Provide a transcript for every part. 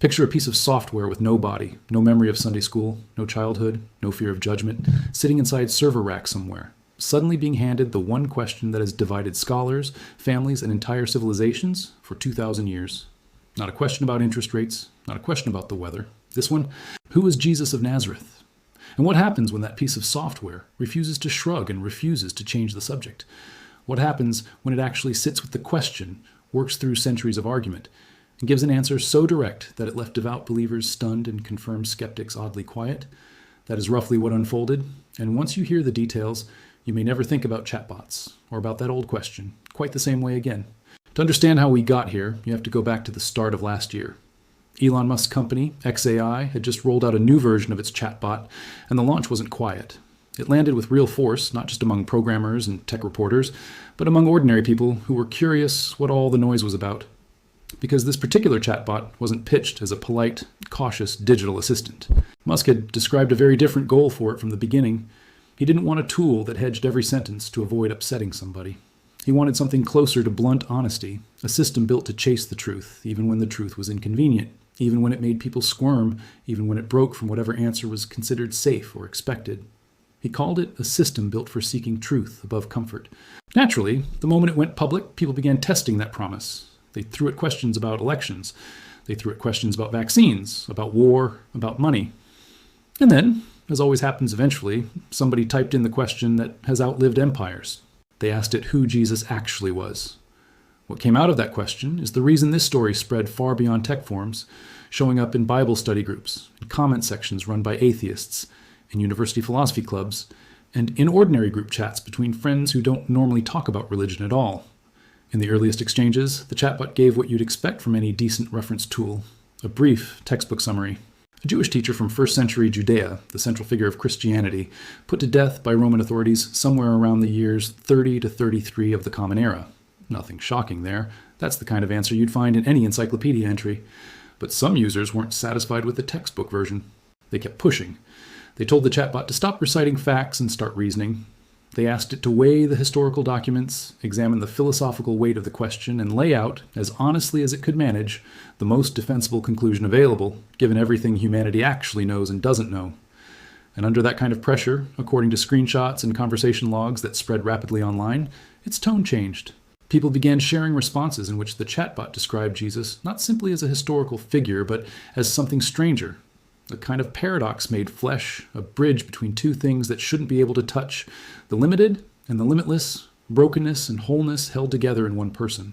Picture a piece of software with no body, no memory of Sunday school, no childhood, no fear of judgment, sitting inside server rack somewhere, suddenly being handed the one question that has divided scholars, families, and entire civilizations for 2,000 years. Not a question about interest rates, not a question about the weather. This one, who is Jesus of Nazareth? And what happens when that piece of software refuses to shrug and refuses to change the subject? What happens when it actually sits with the question, works through centuries of argument, and gives an answer so direct that it left devout believers stunned and confirmed skeptics oddly quiet? That is roughly what unfolded, and once you hear the details, you may never think about chatbots, or about that old question, quite the same way again. To understand how we got here, you have to go back to the start of last year. Elon Musk's company, XAI, had just rolled out a new version of its chatbot, and the launch wasn't quiet. It landed with real force, not just among programmers and tech reporters, but among ordinary people who were curious what all the noise was about. Because this particular chatbot wasn't pitched as a polite, cautious digital assistant. Musk had described a very different goal for it from the beginning. He didn't want a tool that hedged every sentence to avoid upsetting somebody. He wanted something closer to blunt honesty, a system built to chase the truth, even when the truth was inconvenient, even when it made people squirm, even when it broke from whatever answer was considered safe or expected. He called it a system built for seeking truth above comfort. Naturally, the moment it went public, people began testing that promise. They threw at questions about elections. They threw at questions about vaccines, about war, about money. And then, as always happens eventually, somebody typed in the question that has outlived empires. They asked it who Jesus actually was. What came out of that question is the reason this story spread far beyond tech forums, showing up in Bible study groups, in comment sections run by atheists, in university philosophy clubs, and in ordinary group chats between friends who don't normally talk about religion at all. In the earliest exchanges, the chatbot gave what you'd expect from any decent reference tool, a brief textbook summary. A Jewish teacher from 1st century Judea, the central figure of Christianity, put to death by Roman authorities somewhere around the years 30 to 33 of the Common Era. Nothing shocking there. That's the kind of answer you'd find in any encyclopedia entry. But some users weren't satisfied with the textbook version. They kept pushing. They told the chatbot to stop reciting facts and start reasoning. They asked it to weigh the historical documents, examine the philosophical weight of the question, and lay out, as honestly as it could manage, the most defensible conclusion available, given everything humanity actually knows and doesn't know. And under that kind of pressure, according to screenshots and conversation logs that spread rapidly online, its tone changed. People began sharing responses in which the chatbot described Jesus not simply as a historical figure, but as something stranger. A kind of paradox made flesh, a bridge between two things that shouldn't be able to touch, the limited and the limitless, brokenness and wholeness held together in one person.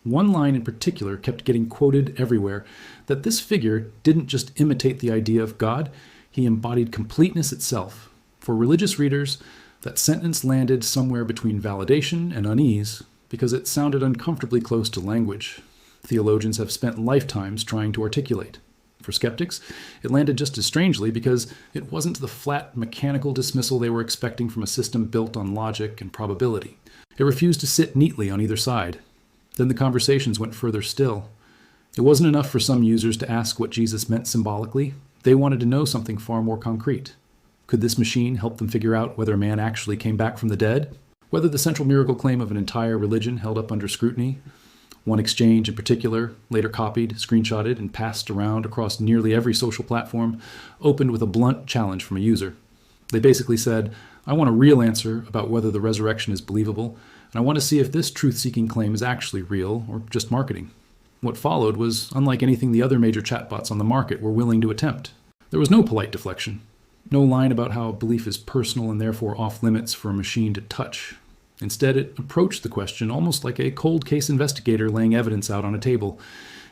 One line in particular kept getting quoted everywhere, that this figure didn't just imitate the idea of God, he embodied completeness itself. For religious readers, that sentence landed somewhere between validation and unease, because it sounded uncomfortably close to language theologians have spent lifetimes trying to articulate. For skeptics, it landed just as strangely because it wasn't the flat, mechanical dismissal they were expecting from a system built on logic and probability. It refused to sit neatly on either side. Then the conversations went further still. It wasn't enough for some users to ask what Jesus meant symbolically. They wanted to know something far more concrete. Could this machine help them figure out whether a man actually came back from the dead? Whether the central miracle claim of an entire religion held up under scrutiny? One exchange in particular, later copied, screenshotted, and passed around across nearly every social platform, opened with a blunt challenge from a user. They basically said, I want a real answer about whether the resurrection is believable, and I want to see if this truth-seeking claim is actually real or just marketing. What followed was unlike anything the other major chatbots on the market were willing to attempt. There was no polite deflection, no line about how a belief is personal and therefore off-limits for a machine to touch. Instead, it approached the question almost like a cold case investigator laying evidence out on a table.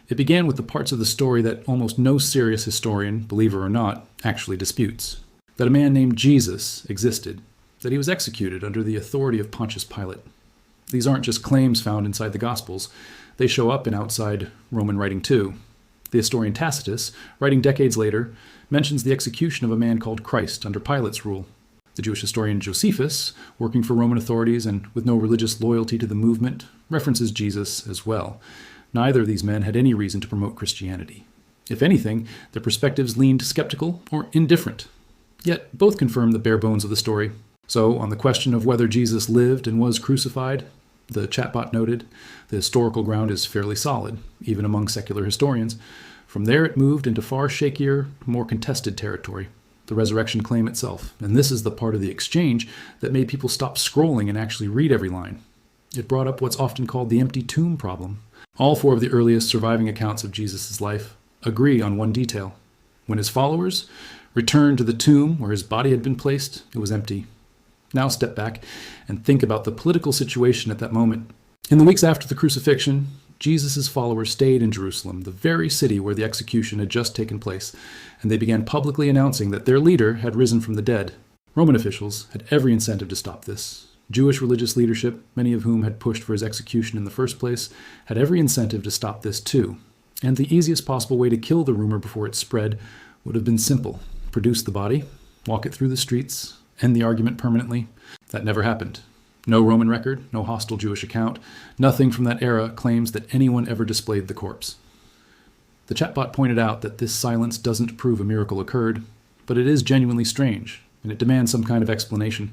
It began with the parts of the story that almost no serious historian, believer or not, actually disputes. That a man named Jesus existed, that he was executed under the authority of Pontius Pilate. These aren't just claims found inside the Gospels. They show up in outside Roman writing too. The historian Tacitus, writing decades later, mentions the execution of a man called Christ under Pilate's rule. The Jewish historian Josephus, working for Roman authorities and with no religious loyalty to the movement, references Jesus as well. Neither of these men had any reason to promote Christianity. If anything, their perspectives leaned skeptical or indifferent. Yet both confirm the bare bones of the story. So, on the question of whether Jesus lived and was crucified, the chatbot noted, the historical ground is fairly solid, even among secular historians. From there it moved into far shakier, more contested territory, the resurrection claim itself. And this is the part of the exchange that made people stop scrolling and actually read every line. It brought up what's often called the empty tomb problem. All four of the earliest surviving accounts of Jesus' life agree on one detail. When his followers returned to the tomb where his body had been placed, it was empty. Now step back and think about the political situation at that moment. In the weeks after the crucifixion, Jesus' followers stayed in Jerusalem, the very city where the execution had just taken place, and they began publicly announcing that their leader had risen from the dead. Roman officials had every incentive to stop this. Jewish religious leadership, many of whom had pushed for his execution in the first place, had every incentive to stop this too. And the easiest possible way to kill the rumor before it spread would have been simple. Produce the body, walk it through the streets, end the argument permanently. That never happened. No Roman record, no hostile Jewish account, nothing from that era claims that anyone ever displayed the corpse. The chatbot pointed out that this silence doesn't prove a miracle occurred, but it is genuinely strange, and it demands some kind of explanation.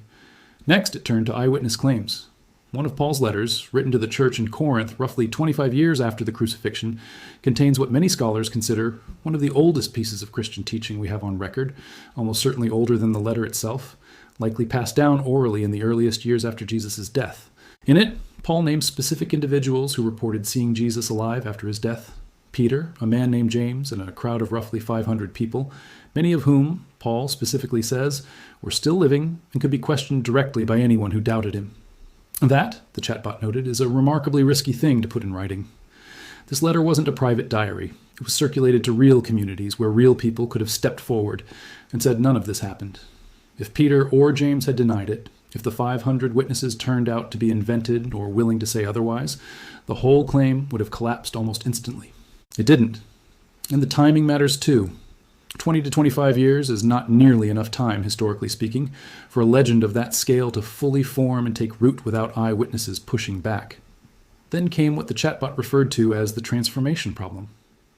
Next, it turned to eyewitness claims. One of Paul's letters, written to the church in Corinth roughly 25 years after the crucifixion, contains what many scholars consider one of the oldest pieces of Christian teaching we have on record, almost certainly older than the letter itself, likely passed down orally in the earliest years after Jesus' death. In it, Paul names specific individuals who reported seeing Jesus alive after his death. Peter, a man named James, and a crowd of roughly 500 people, many of whom, Paul specifically says, were still living and could be questioned directly by anyone who doubted him. That, the chatbot noted, is a remarkably risky thing to put in writing. This letter wasn't a private diary. It was circulated to real communities where real people could have stepped forward and said none of this happened. If Peter or James had denied it, if the 500 witnesses turned out to be invented or willing to say otherwise, the whole claim would have collapsed almost instantly. It didn't. And the timing matters too. 20 to 25 years is not nearly enough time, historically speaking, for a legend of that scale to fully form and take root without eyewitnesses pushing back. Then came what the chatbot referred to as the transformation problem.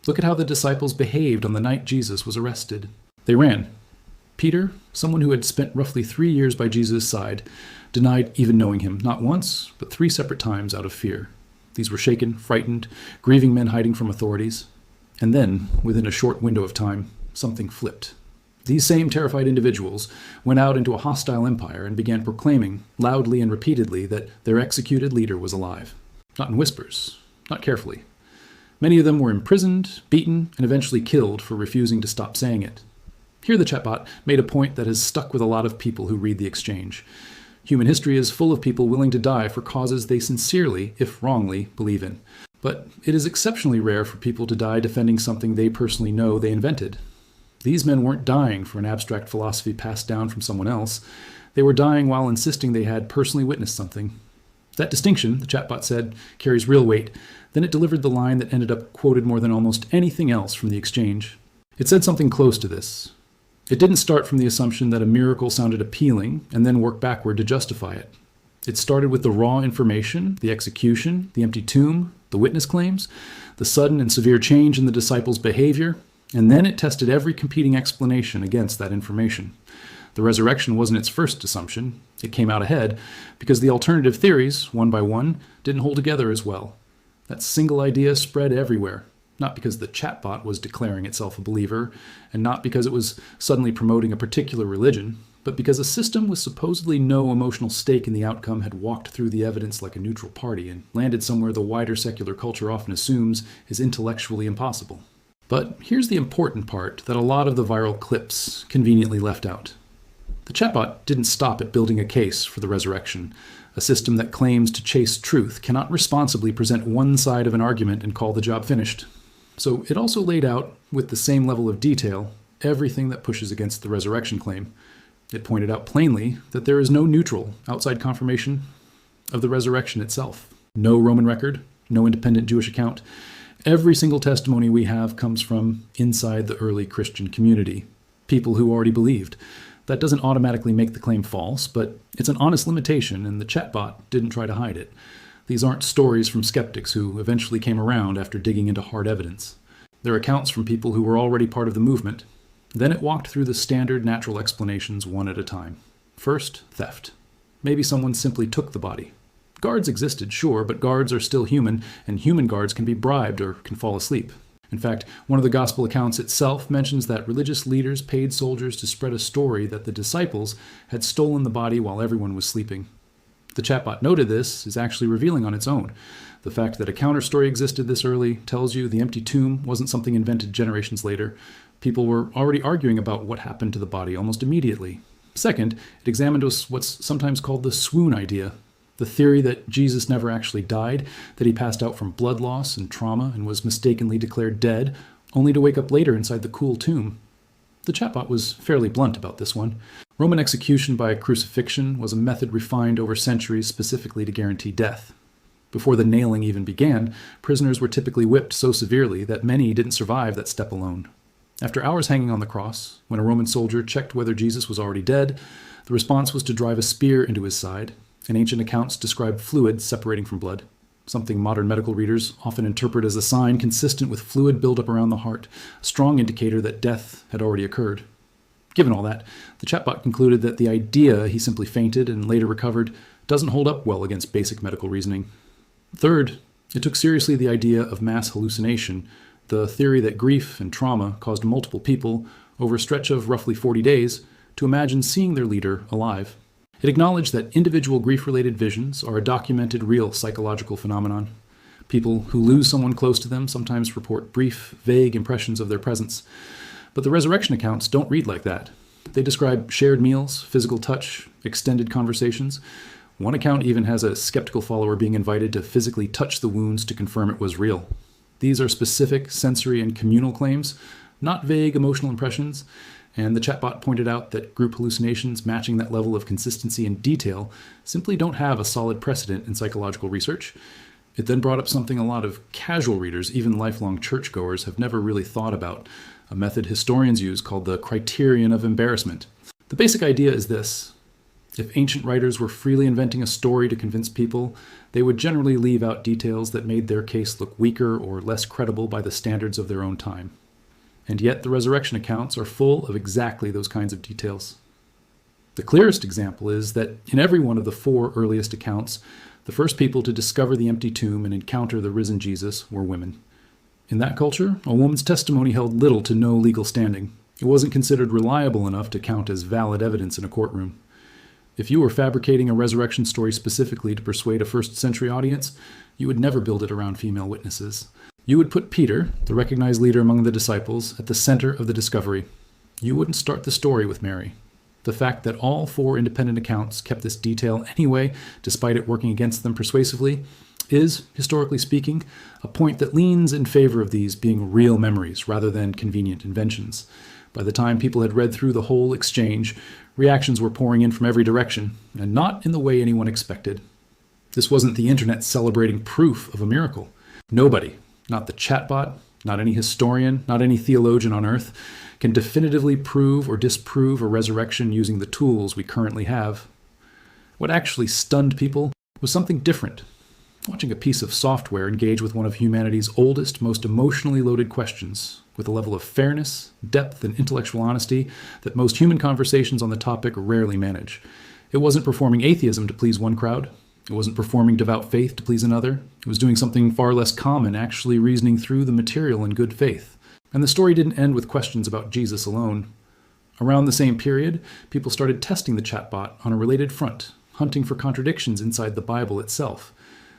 Look at how the disciples behaved on the night Jesus was arrested. They ran. Peter, someone who had spent roughly 3 years by Jesus' side, denied even knowing him, not once, but 3 separate times out of fear. These were shaken, frightened, grieving men hiding from authorities. And then, within a short window of time, something flipped. These same terrified individuals went out into a hostile empire and began proclaiming, loudly and repeatedly, that their executed leader was alive. Not in whispers, not carefully. Many of them were imprisoned, beaten, and eventually killed for refusing to stop saying it. Here the chatbot made a point that has stuck with a lot of people who read the exchange. Human history is full of people willing to die for causes they sincerely, if wrongly, believe in. But it is exceptionally rare for people to die defending something they personally know they invented. These men weren't dying for an abstract philosophy passed down from someone else. They were dying while insisting they had personally witnessed something. That distinction, the chatbot said, carries real weight. Then it delivered the line that ended up quoted more than almost anything else from the exchange. It said something close to this. It didn't start from the assumption that a miracle sounded appealing and then work backward to justify it. It started with the raw information, the execution, the empty tomb, the witness claims, the sudden and severe change in the disciples' behavior, and then it tested every competing explanation against that information. The resurrection wasn't its first assumption. It came out ahead because the alternative theories, one by one, didn't hold together as well. That single idea spread everywhere. Not because the chatbot was declaring itself a believer, and not because it was suddenly promoting a particular religion, but because a system with supposedly no emotional stake in the outcome had walked through the evidence like a neutral party and landed somewhere the wider secular culture often assumes is intellectually impossible. But here's the important part that a lot of the viral clips conveniently left out. The chatbot didn't stop at building a case for the resurrection. A system that claims to chase truth cannot responsibly present one side of an argument and call the job finished. So it also laid out, with the same level of detail, everything that pushes against the resurrection claim. It pointed out plainly that there is no neutral, outside confirmation of the resurrection itself. No Roman record, no independent Jewish account. Every single testimony we have comes from inside the early Christian community, people who already believed. That doesn't automatically make the claim false, but it's an honest limitation, and the chatbot didn't try to hide it. These aren't stories from skeptics who eventually came around after digging into hard evidence. They're accounts from people who were already part of the movement. Then it walked through the standard natural explanations one at a time. First, theft. Maybe someone simply took the body. Guards existed, sure, but guards are still human, and human guards can be bribed or can fall asleep. In fact, one of the gospel accounts itself mentions that religious leaders paid soldiers to spread a story that the disciples had stolen the body while everyone was sleeping. The chatbot noted this is actually revealing on its own. The fact that a counter-story existed this early tells you the empty tomb wasn't something invented generations later. People were already arguing about what happened to the body almost immediately. Second, it examined what's sometimes called the swoon idea, the theory that Jesus never actually died, that he passed out from blood loss and trauma and was mistakenly declared dead, only to wake up later inside the cool tomb. The chatbot was fairly blunt about this one. Roman execution by crucifixion was a method refined over centuries specifically to guarantee death. Before the nailing even began, prisoners were typically whipped so severely that many didn't survive that step alone. After hours hanging on the cross, when a Roman soldier checked whether Jesus was already dead, the response was to drive a spear into his side, and ancient accounts describe fluid separating from blood, something modern medical readers often interpret as a sign consistent with fluid buildup around the heart, a strong indicator that death had already occurred. Given all that, the chatbot concluded that the idea he simply fainted and later recovered doesn't hold up well against basic medical reasoning. Third, it took seriously the idea of mass hallucination, the theory that grief and trauma caused multiple people, over a stretch of roughly 40 days, to imagine seeing their leader alive. It acknowledged that individual grief-related visions are a documented real psychological phenomenon. People who lose someone close to them sometimes report brief, vague impressions of their presence. But the resurrection accounts don't read like that. They describe shared meals, physical touch, extended conversations. One account even has a skeptical follower being invited to physically touch the wounds to confirm it was real. These are specific sensory and communal claims, not vague emotional impressions, and the chatbot pointed out that group hallucinations matching that level of consistency and detail simply don't have a solid precedent in psychological research. It then brought up something a lot of casual readers, even lifelong churchgoers, have never really thought about, a method historians use called the criterion of embarrassment. The basic idea is this. If ancient writers were freely inventing a story to convince people, they would generally leave out details that made their case look weaker or less credible by the standards of their own time. And yet the resurrection accounts are full of exactly those kinds of details. The clearest example is that in every one of the 4 earliest accounts, the first people to discover the empty tomb and encounter the risen Jesus were women. In that culture, a woman's testimony held little to no legal standing. It wasn't considered reliable enough to count as valid evidence in a courtroom. If you were fabricating a resurrection story specifically to persuade a first-century audience, you would never build it around female witnesses. You would put Peter, the recognized leader among the disciples, at the center of the discovery. You wouldn't start the story with Mary. The fact that all 4 independent accounts kept this detail anyway, despite it working against them persuasively, is, historically speaking, a point that leans in favor of these being real memories rather than convenient inventions. By the time people had read through the whole exchange, reactions were pouring in from every direction, and not in the way anyone expected. This wasn't the internet celebrating proof of a miracle. Nobody, not the chatbot, not any historian, not any theologian on earth, can definitively prove or disprove a resurrection using the tools we currently have. What actually stunned people was something different. Watching a piece of software engage with one of humanity's oldest, most emotionally loaded questions, with a level of fairness, depth, and intellectual honesty that most human conversations on the topic rarely manage. It wasn't performing atheism to please one crowd. It wasn't performing devout faith to please another. It was doing something far less common, actually reasoning through the material in good faith. And the story didn't end with questions about Jesus alone. Around the same period, people started testing the chatbot on a related front, hunting for contradictions inside the Bible itself.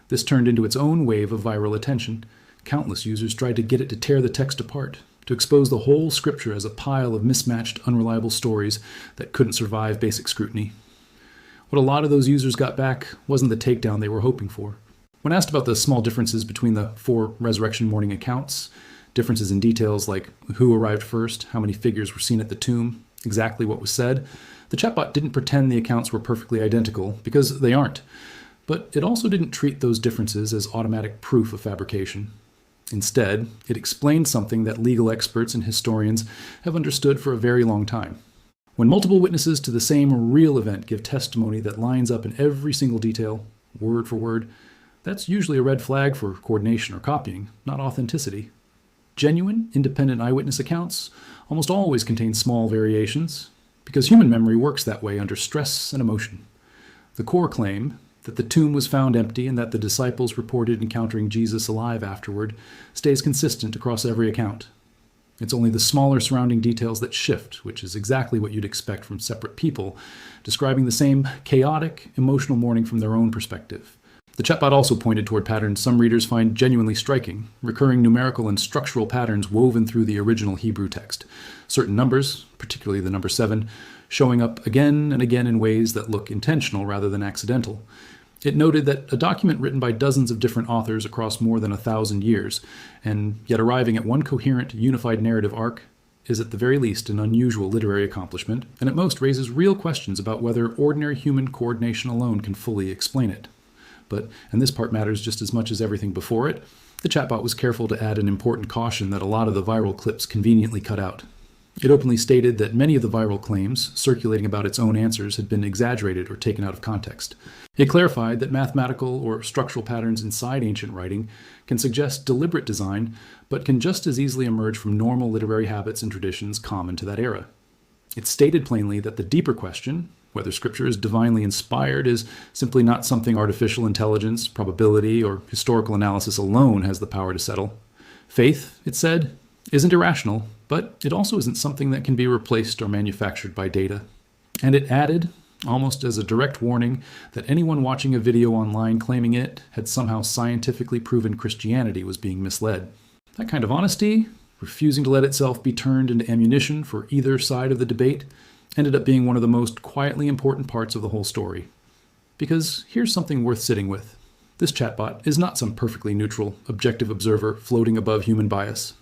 This turned into its own wave of viral attention. Countless users tried to get it to tear the text apart, to expose the whole scripture as a pile of mismatched, unreliable stories that couldn't survive basic scrutiny. What a lot of those users got back wasn't the takedown they were hoping for. When asked about the small differences between the 4 resurrection morning accounts, differences in details like who arrived first, how many figures were seen at the tomb, exactly what was said, the chatbot didn't pretend the accounts were perfectly identical, because they aren't. But it also didn't treat those differences as automatic proof of fabrication. Instead, it explained something that legal experts and historians have understood for a very long time. When multiple witnesses to the same real event give testimony that lines up in every single detail, word for word, that's usually a red flag for coordination or copying, not authenticity. Genuine, independent eyewitness accounts almost always contain small variations, because human memory works that way under stress and emotion. The core claim, That the tomb was found empty and that the disciples reported encountering Jesus alive afterward stays consistent across every account. It's only the smaller surrounding details that shift, which is exactly what you'd expect from separate people, describing the same chaotic, emotional morning from their own perspective. The chatbot also pointed toward patterns some readers find genuinely striking, recurring numerical and structural patterns woven through the original Hebrew text. Certain numbers, particularly the number 7, showing up again and again in ways that look intentional rather than accidental. It noted that a document written by dozens of different authors across more than 1,000 years, and yet arriving at one coherent, unified narrative arc, is at the very least an unusual literary accomplishment, and at most raises real questions about whether ordinary human coordination alone can fully explain it. But, and this part matters just as much as everything before it, the chatbot was careful to add an important caution that a lot of the viral clips conveniently cut out. It openly stated that many of the viral claims circulating about its own answers had been exaggerated or taken out of context. It clarified that mathematical or structural patterns inside ancient writing can suggest deliberate design, but can just as easily emerge from normal literary habits and traditions common to that era. It stated plainly that the deeper question, whether scripture is divinely inspired, is simply not something artificial intelligence, probability, or historical analysis alone has the power to settle. Faith, it said, isn't irrational, but it also isn't something that can be replaced or manufactured by data. And it added, almost as a direct warning, that anyone watching a video online claiming it had somehow scientifically proven Christianity was being misled. That kind of honesty, refusing to let itself be turned into ammunition for either side of the debate, ended up being one of the most quietly important parts of the whole story. Because here's something worth sitting with. This chatbot is not some perfectly neutral, objective observer floating above human bias.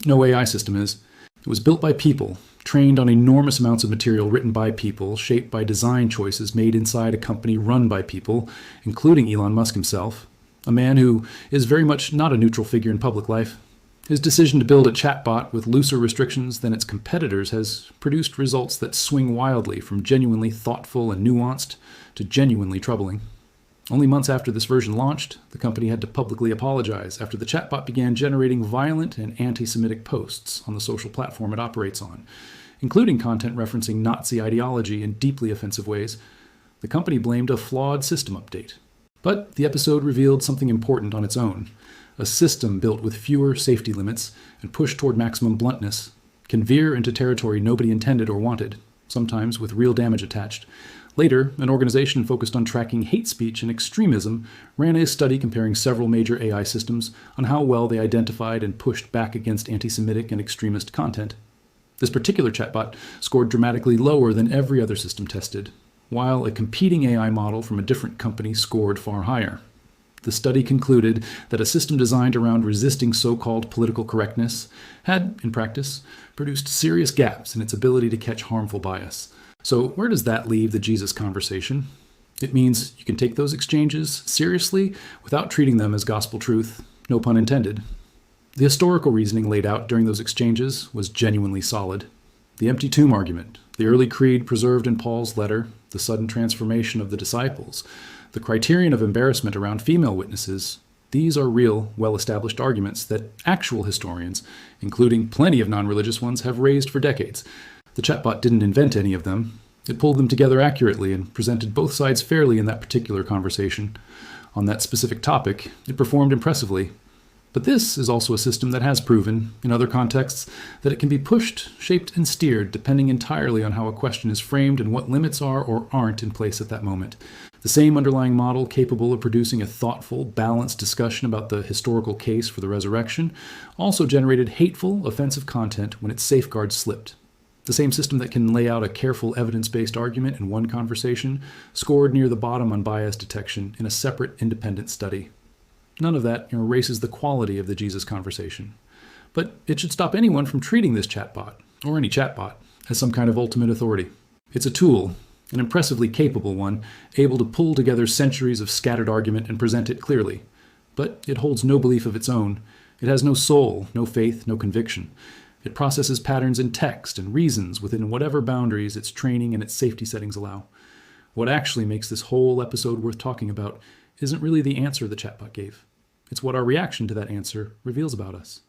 No AI system is. It was built by people, trained on enormous amounts of material written by people, shaped by design choices made inside a company run by people, including Elon Musk himself, a man who is very much not a neutral figure in public life. His decision to build a chatbot with looser restrictions than its competitors has produced results that swing wildly from genuinely thoughtful and nuanced to genuinely troubling. Only months after this version launched, the company had to publicly apologize after the chatbot began generating violent and anti-Semitic posts on the social platform it operates on, including content referencing Nazi ideology in deeply offensive ways. The company blamed a flawed system update. But the episode revealed something important on its own. A system built with fewer safety limits and pushed toward maximum bluntness can veer into territory nobody intended or wanted, sometimes with real damage attached. Later, an organization focused on tracking hate speech and extremism ran a study comparing several major AI systems on how well they identified and pushed back against anti-Semitic and extremist content. This particular chatbot scored dramatically lower than every other system tested, while a competing AI model from a different company scored far higher. The study concluded that a system designed around resisting so-called political correctness had, in practice, produced serious gaps in its ability to catch harmful bias. So where does that leave the Jesus conversation? It means you can take those exchanges seriously without treating them as gospel truth, no pun intended. The historical reasoning laid out during those exchanges was genuinely solid. The empty tomb argument, the early creed preserved in Paul's letter, the sudden transformation of the disciples, the criterion of embarrassment around female witnesses, these are real, well-established arguments that actual historians, including plenty of non-religious ones, have raised for decades. The chatbot didn't invent any of them. It pulled them together accurately and presented both sides fairly in that particular conversation. On that specific topic, it performed impressively. But this is also a system that has proven, in other contexts, that it can be pushed, shaped, and steered depending entirely on how a question is framed and what limits are or aren't in place at that moment. The same underlying model capable of producing a thoughtful, balanced discussion about the historical case for the resurrection also generated hateful, offensive content when its safeguards slipped. The same system that can lay out a careful evidence-based argument in one conversation scored near the bottom on bias detection in a separate independent study. None of that erases the quality of the Jesus conversation. But it should stop anyone from treating this chatbot, or any chatbot, as some kind of ultimate authority. It's a tool, an impressively capable one, able to pull together centuries of scattered argument and present it clearly. But it holds no belief of its own. It has no soul, no faith, no conviction. It processes patterns in text and reasons within whatever boundaries its training and its safety settings allow. What actually makes this whole episode worth talking about isn't really the answer the chatbot gave. It's what our reaction to that answer reveals about us.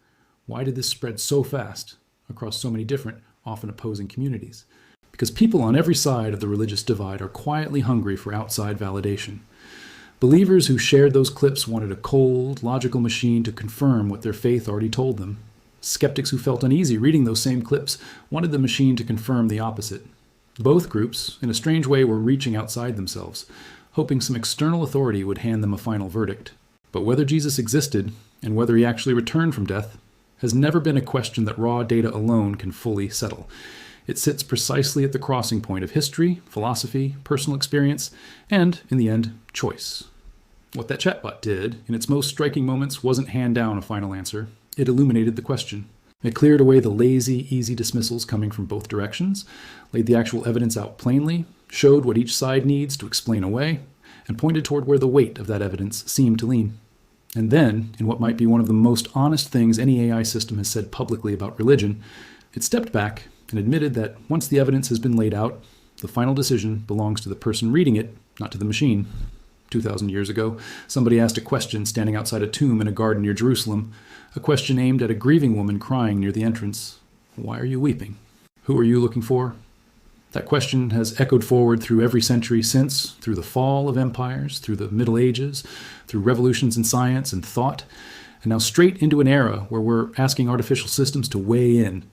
Why did this spread so fast across so many different, often opposing communities? Because people on every side of the religious divide are quietly hungry for outside validation. Believers who shared those clips wanted a cold, logical machine to confirm what their faith already told them. Skeptics who felt uneasy reading those same clips wanted the machine to confirm the opposite. Both groups, in a strange way, were reaching outside themselves, hoping some external authority would hand them a final verdict. But whether Jesus existed, and whether he actually returned from death, has never been a question that raw data alone can fully settle. It sits precisely at the crossing point of history, philosophy, personal experience, and, in the end, choice. What that chatbot did, in its most striking moments, wasn't hand down a final answer. It illuminated the question. It cleared away the lazy, easy dismissals coming from both directions, laid the actual evidence out plainly, showed what each side needs to explain away, and pointed toward where the weight of that evidence seemed to lean. And then, in what might be one of the most honest things any AI system has said publicly about religion, it stepped back and admitted that once the evidence has been laid out, the final decision belongs to the person reading it, not to the machine. 2,000 years ago, somebody asked a question standing outside a tomb in a garden near Jerusalem, a question aimed at a grieving woman crying near the entrance. Why are you weeping? Who are you looking for? That question has echoed forward through every century since, through the fall of empires, through the Middle Ages, through revolutions in science and thought, and now straight into an era where we're asking artificial systems to weigh in.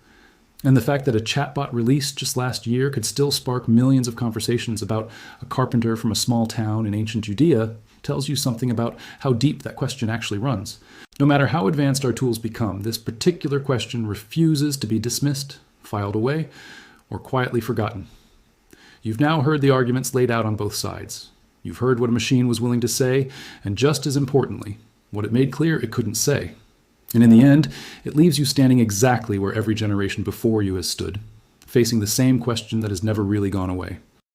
And the fact that a chatbot released just last year could still spark millions of conversations about a carpenter from a small town in ancient Judea tells you something about how deep that question actually runs. No matter how advanced our tools become, this particular question refuses to be dismissed, filed away, or quietly forgotten. You've now heard the arguments laid out on both sides. You've heard what a machine was willing to say, and just as importantly, what it made clear it couldn't say. And in the end, it leaves you standing exactly where every generation before you has stood, facing the same question that has never really gone away.